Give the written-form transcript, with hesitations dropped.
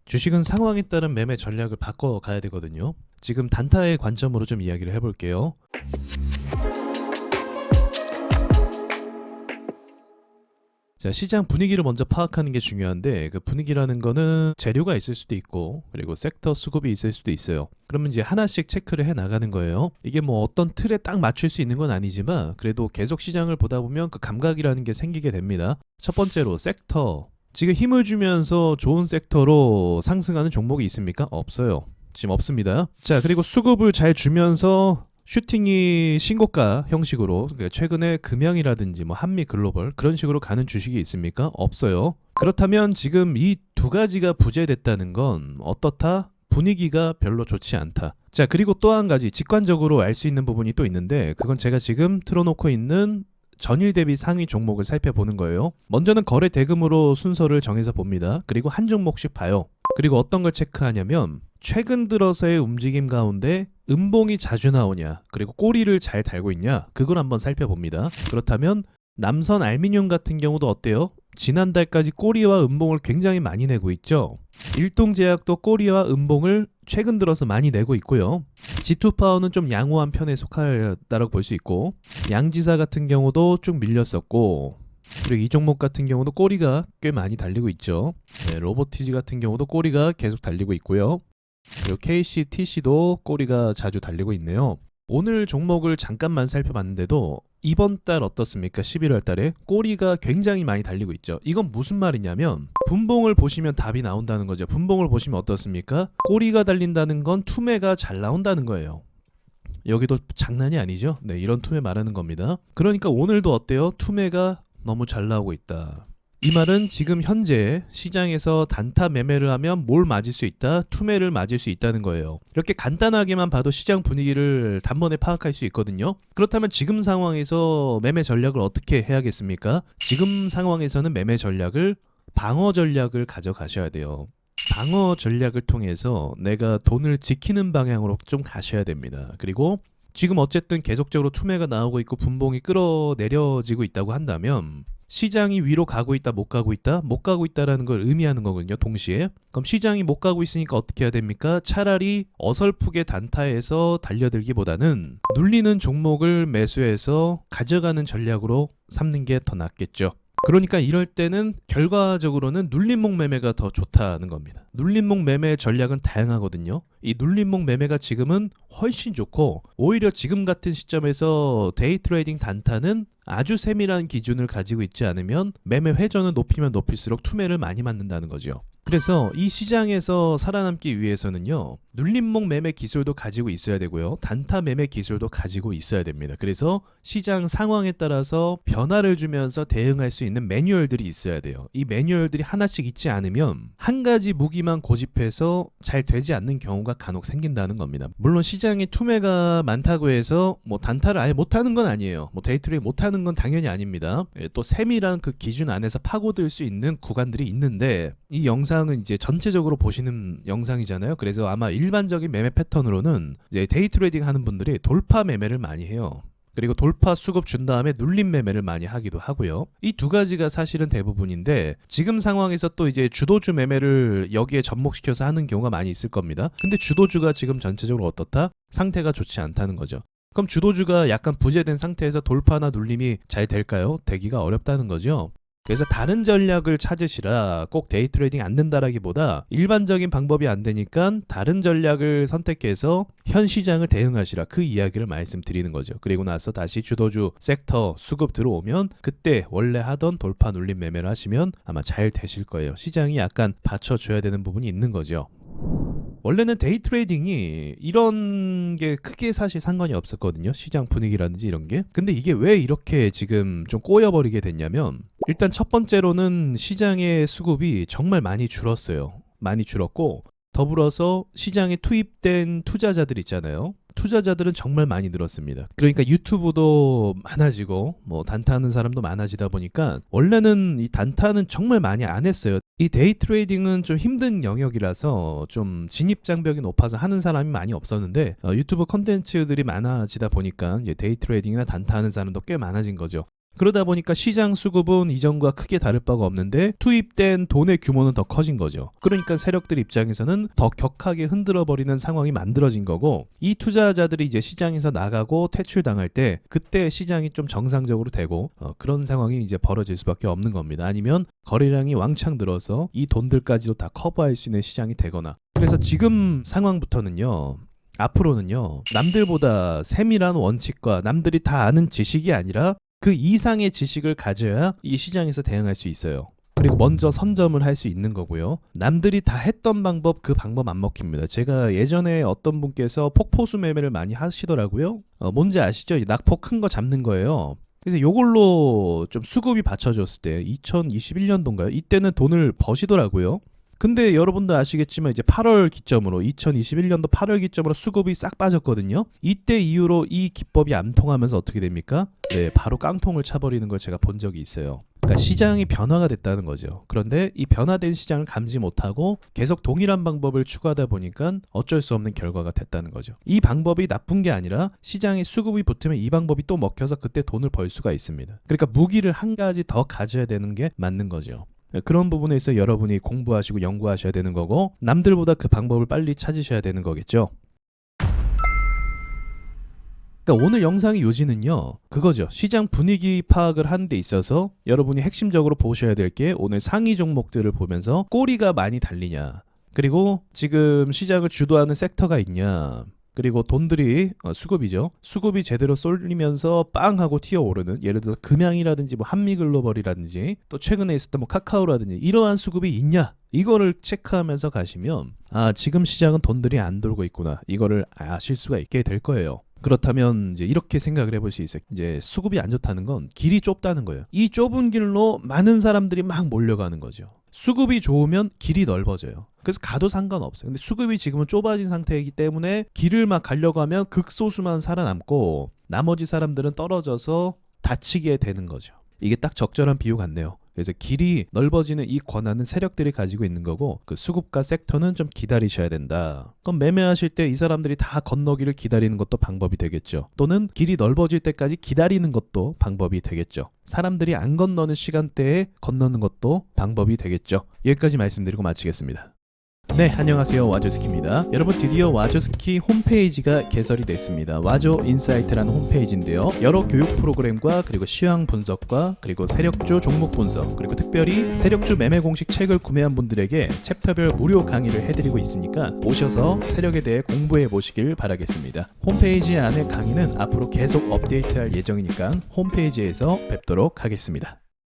주식은 상황에 따른 매매 전략을 바꿔 가야 되거든요. 지금 단타의 관점으로 좀 이야기를 해볼게요. 자, 시장 분위기를 먼저 파악하는 게 중요한데, 그 분위기라는 거는 재료가 있을 수도 있고, 그리고 섹터 수급이 있을 수도 있어요. 그러면 이제 하나씩 체크를 해 나가는 거예요. 이게 뭐 어떤 틀에 딱 맞출 수 있는 건 아니지만, 그래도 계속 시장을 보다 보면 그 감각이라는 게 생기게 됩니다. 첫 번째로 섹터. 지금 힘을 주면서 좋은 섹터로 상승하는 종목이 있습니까? 없어요. 지금 없습니다. 자, 그리고 수급을 잘 주면서 슈팅이 신고가 형식으로, 그러니까 최근에 금양이라든지 뭐 한미글로벌 그런 식으로 가는 주식이 있습니까? 없어요. 그렇다면 지금 이 두 가지가 부재됐다는 건 어떻다? 분위기가 별로 좋지 않다. 자, 그리고 또 한 가지 직관적으로 알 수 있는 부분이 또 있는데, 그건 제가 지금 틀어놓고 있는 전일 대비 상위 종목을 살펴보는 거예요. 먼저는 거래 대금으로 순서를 정해서 봅니다. 그리고 한 종목씩 봐요. 그리고 어떤 걸 체크하냐면, 최근 들어서의 움직임 가운데 음봉이 자주 나오냐, 그리고 꼬리를 잘 달고 있냐, 그걸 한번 살펴봅니다. 그렇다면 남선 알미늄 같은 경우도 어때요? 지난달까지 꼬리와 음봉을 굉장히 많이 내고 있죠. 일동제약도 꼬리와 음봉을 최근 들어서 많이 내고 있고요. G2파워는 좀 양호한 편에 속하다고 볼 수 있고, 양지사 같은 경우도 쭉 밀렸었고, 그리고 이 종목 같은 경우도 꼬리가 꽤 많이 달리고 있죠. 네, 로보티지 같은 경우도 꼬리가 계속 달리고 있고요. 그리고 KCTC도 꼬리가 자주 달리고 있네요. 오늘 종목을 잠깐만 살펴봤는데도 이번 달 어떻습니까? 11월 달에 꼬리가 굉장히 많이 달리고 있죠. 이건 무슨 말이냐면, 분봉을 보시면 답이 나온다는 거죠. 분봉을 보시면 어떻습니까? 꼬리가 달린다는 건 투매가 잘 나온다는 거예요. 여기도 장난이 아니죠? 네, 이런 투매 말하는 겁니다. 그러니까 오늘도 어때요? 투매가 너무 잘 나오고 있다. 이 말은 지금 현재 시장에서 단타 매매를 하면 뭘 맞을 수 있다? 투매를 맞을 수 있다는 거예요. 이렇게 간단하게만 봐도 시장 분위기를 단번에 파악할 수 있거든요. 그렇다면 지금 상황에서 매매 전략을 어떻게 해야겠습니까? 지금 상황에서는 매매 전략을 방어 전략을 가져가셔야 돼요. 방어 전략을 통해서 내가 돈을 지키는 방향으로 좀 가셔야 됩니다. 그리고 지금 어쨌든 계속적으로 투매가 나오고 있고 분봉이 끌어내려지고 있다고 한다면, 시장이 위로 가고 있다, 못 가고 있다? 못 가고 있다라는 걸 의미하는 거거든요, 동시에. 그럼 시장이 못 가고 있으니까 어떻게 해야 됩니까? 차라리 어설프게 단타에서 달려들기보다는 눌리는 종목을 매수해서 가져가는 전략으로 삼는 게 더 낫겠죠. 그러니까 이럴 때는 결과적으로는 눌림목 매매가 더 좋다는 겁니다. 눌림목 매매 전략은 다양하거든요. 이 눌림목 매매가 지금은 훨씬 좋고, 오히려 지금 같은 시점에서 데이 트레이딩 단타는 아주 세밀한 기준을 가지고 있지 않으면 매매 회전을 높이면 높일수록 투매를 많이 맞는다는 거죠. 그래서 이 시장에서 살아남기 위해서는요, 눌림목 매매 기술도 가지고 있어야 되고요, 단타 매매 기술도 가지고 있어야 됩니다. 그래서 시장 상황에 따라서 변화를 주면서 대응할 수 있는 매뉴얼들이 있어야 돼요. 이 매뉴얼들이 하나씩 있지 않으면 한 가지 무기만 고집해서 잘 되지 않는 경우가 간혹 생긴다는 겁니다. 물론 시장에 투매가 많다고 해서 뭐 단타를 아예 못하는 건 아니에요. 뭐 데이트레이딩 못하는 건 당연히 아닙니다. 또 세밀한 그 기준 안에서 파고들 수 있는 구간들이 있는데, 이 영상은 이제 전체적으로 보시는 영상이잖아요. 그래서 아마 일반적인 매매 패턴으로는 이제 데이 트레이딩 하는 분들이 돌파 매매를 많이 해요. 그리고 돌파 수급 준 다음에 눌림 매매를 많이 하기도 하고요. 이 두 가지가 사실은 대부분인데, 지금 상황에서 또 이제 주도주 매매를 여기에 접목시켜서 하는 경우가 많이 있을 겁니다. 근데 주도주가 지금 전체적으로 어떻다? 상태가 좋지 않다는 거죠. 그럼 주도주가 약간 부재된 상태에서 돌파나 눌림이 잘 될까요? 되기가 어렵다는 거죠. 그래서 다른 전략을 찾으시라. 꼭 데이 트레이딩 안 된다라기보다 일반적인 방법이 안 되니까 다른 전략을 선택해서 현 시장을 대응하시라, 그 이야기를 말씀드리는 거죠. 그리고 나서 다시 주도주 섹터 수급 들어오면 그때 원래 하던 돌파 눌림 매매를 하시면 아마 잘 되실 거예요. 시장이 약간 받쳐줘야 되는 부분이 있는 거죠. 원래는 데이 트레이딩이 이런 게 크게 사실 상관이 없었거든요. 시장 분위기라든지 이런 게. 근데 이게 왜 이렇게 지금 좀 꼬여버리게 됐냐면, 일단 첫 번째로는 시장의 수급이 정말 많이 줄었어요. 많이 줄었고, 더불어서 시장에 투입된 투자자들 있잖아요. 투자자들은 정말 많이 늘었습니다. 그러니까 유튜브도 많아지고 뭐 단타하는 사람도 많아지다 보니까, 원래는 이 단타는 정말 많이 안 했어요. 이 데이 트레이딩은 좀 힘든 영역이라서 좀 진입 장벽이 높아서 하는 사람이 많이 없었는데, 유튜브 컨텐츠들이 많아지다 보니까 이제 데이 트레이딩이나 단타하는 사람도 꽤 많아진 거죠. 그러다 보니까 시장 수급은 이전과 크게 다를 바가 없는데 투입된 돈의 규모는 더 커진 거죠. 그러니까 세력들 입장에서는 더 격하게 흔들어버리는 상황이 만들어진 거고, 이 투자자들이 이제 시장에서 나가고 퇴출당할 때 그때 시장이 좀 정상적으로 되고 그런 상황이 이제 벌어질 수밖에 없는 겁니다. 아니면 거래량이 왕창 늘어서 이 돈들까지도 다 커버할 수 있는 시장이 되거나. 그래서 지금 상황부터는요, 앞으로는요, 남들보다 세밀한 원칙과 남들이 다 아는 지식이 아니라 그 이상의 지식을 가져야 이 시장에서 대응할 수 있어요. 그리고 먼저 선점을 할 수 있는 거고요. 남들이 다 했던 방법, 그 방법 안 먹힙니다. 제가 예전에 어떤 분께서 폭포수 매매를 많이 하시더라고요. 뭔지 아시죠? 낙폭 큰 거 잡는 거예요. 그래서 요걸로 좀 수급이 받쳐줬을 때 2021년도인가요? 이때는 돈을 버시더라고요. 근데 여러분도 아시겠지만 이제 8월 기점으로 2021년도 8월 기점으로 수급이 싹 빠졌거든요. 이때 이후로 이 기법이 안 통하면서 어떻게 됩니까? 네, 바로 깡통을 차버리는 걸 제가 본 적이 있어요. 그러니까 시장이 변화가 됐다는 거죠. 그런데 이 변화된 시장을 감지 못하고 계속 동일한 방법을 추구하다 보니까 어쩔 수 없는 결과가 됐다는 거죠. 이 방법이 나쁜 게 아니라 시장에 수급이 붙으면 이 방법이 또 먹혀서 그때 돈을 벌 수가 있습니다. 그러니까 무기를 한 가지 더 가져야 되는 게 맞는 거죠. 그런 부분에 있어 여러분이 공부하시고 연구하셔야 되는 거고, 남들보다 그 방법을 빨리 찾으셔야 되는 거겠죠. 그러니까 오늘 영상의 요지는요, 그거죠. 시장 분위기 파악을 하는 데 있어서 여러분이 핵심적으로 보셔야 될 게 오늘 상위 종목들을 보면서 꼬리가 많이 달리냐, 그리고 지금 시장을 주도하는 섹터가 있냐, 그리고 돈들이 수급이죠. 수급이 제대로 쏠리면서 빵 하고 튀어오르는, 예를 들어서 금양이라든지 뭐 한미글로벌이라든지 또 최근에 있었던 뭐 카카오라든지 이러한 수급이 있냐, 이거를 체크하면서 가시면 지금 시장은 돈들이 안 돌고 있구나, 이거를 아실 수가 있게 될 거예요. 그렇다면 이제 이렇게 생각을 해볼 수 있어요. 이제 수급이 안 좋다는 건 길이 좁다는 거예요. 이 좁은 길로 많은 사람들이 막 몰려가는 거죠. 수급이 좋으면 길이 넓어져요. 그래서 가도 상관없어요. 근데 수급이 지금은 좁아진 상태이기 때문에 길을 막 가려고 하면 극소수만 살아남고 나머지 사람들은 떨어져서 다치게 되는 거죠. 이게 딱 적절한 비유 같네요. 그래서 길이 넓어지는 이 권한은 세력들이 가지고 있는 거고, 그 수급과 섹터는 좀 기다리셔야 된다. 그럼 매매하실 때 이 사람들이 다 건너기를 기다리는 것도 방법이 되겠죠. 또는 길이 넓어질 때까지 기다리는 것도 방법이 되겠죠. 사람들이 안 건너는 시간대에 건너는 것도 방법이 되겠죠. 여기까지 말씀드리고 마치겠습니다. 네, 안녕하세요. 와조스키입니다. 여러분, 드디어 와조스키 홈페이지가 개설이 됐습니다. 와조 인사이트라는 홈페이지인데요. 여러 교육 프로그램과 그리고 시황 분석과 그리고 세력주 종목 분석, 그리고 특별히 세력주 매매 공식 책을 구매한 분들에게 챕터별 무료 강의를 해드리고 있으니까 오셔서 세력에 대해 공부해 보시길 바라겠습니다. 홈페이지 안에 강의는 앞으로 계속 업데이트할 예정이니까 홈페이지에서 뵙도록 하겠습니다.